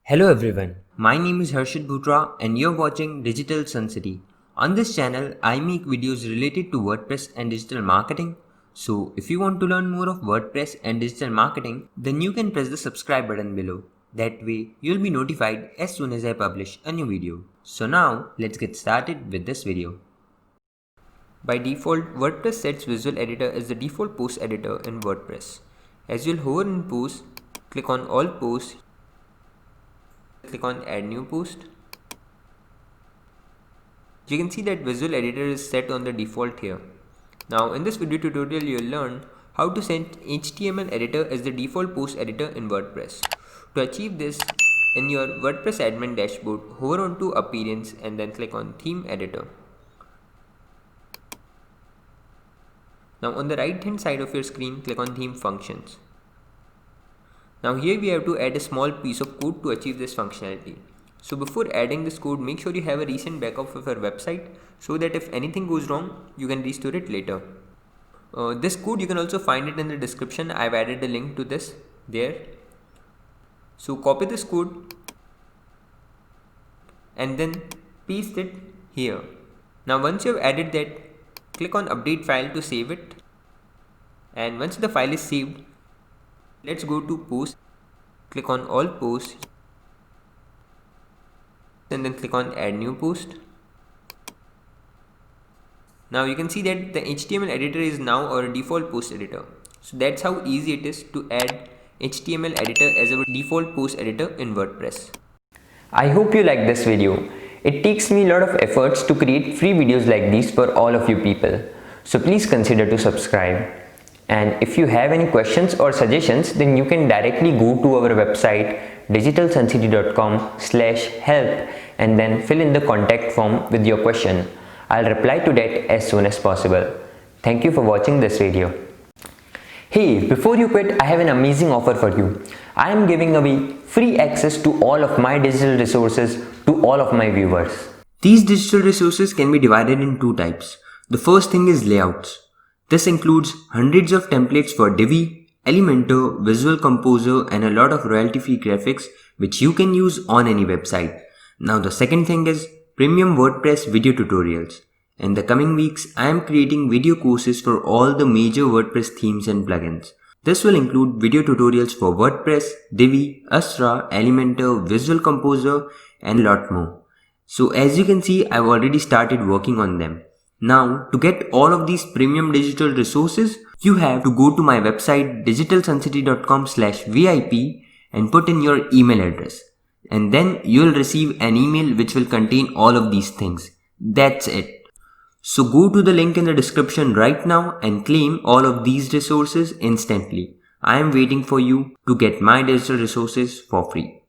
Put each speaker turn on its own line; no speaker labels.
Hello everyone, my name is Harshit Bhutra and you're watching Digital Sun City. On this channel, I make videos related to WordPress and digital marketing. So if you want to learn more of WordPress and digital marketing, then you can press the subscribe button below. That way, you'll be notified as soon as I publish a new video. So now, let's get started with this video. By default, WordPress sets Visual Editor as the default post editor in WordPress. As you'll hover in Posts, click on All Posts, click on Add New Post. You can see that Visual Editor is set on the default here. Now in this video tutorial you will learn how to set HTML editor as the default post editor in WordPress. To achieve this, in your WordPress admin dashboard, hover on to Appearance and then click on Theme Editor. Now on the right hand side of your screen, click on Theme Functions. Now here we have to add a small piece of code to achieve this functionality. So before adding this code, make sure you have a recent backup of your website so that if anything goes wrong, you can restore it later. This code you can also find it in the description. I've added a link to this there. So copy this code and then paste it here. Now once you have added that, click on Update File to save it. And once the file is saved, let's go to Post, click on All Posts and then click on Add New Post. Now you can see that the HTML editor is now our default post editor. So that's how easy it is to add HTML editor as our default post editor in WordPress.
I hope you like this video. It takes me a lot of efforts to create free videos like these for all of you people. So please consider to subscribe. And if you have any questions or suggestions, then you can directly go to our website digitalsuncity.com/help and then fill in the contact form with your question. I'll reply to that as soon as possible. Thank you for watching this video. Hey, before you quit, I have an amazing offer for you. I am giving away free access to all of my digital resources to all of my viewers.
These digital resources can be divided in two types. The first thing is layouts. This includes hundreds of templates for Divi, Elementor, Visual Composer and a lot of royalty-free graphics which you can use on any website. Now the second thing is premium WordPress video tutorials. In the coming weeks, I am creating video courses for all the major WordPress themes and plugins. This will include video tutorials for WordPress, Divi, Astra, Elementor, Visual Composer and a lot more. So as you can see, I've already started working on them. Now, to get all of these premium digital resources, you have to go to my website digitalsuncity.com/VIP and put in your email address. And then you'll receive an email which will contain all of these things. That's it. So go to the link in the description right now and claim all of these resources instantly. I am waiting for you to get my digital resources for free.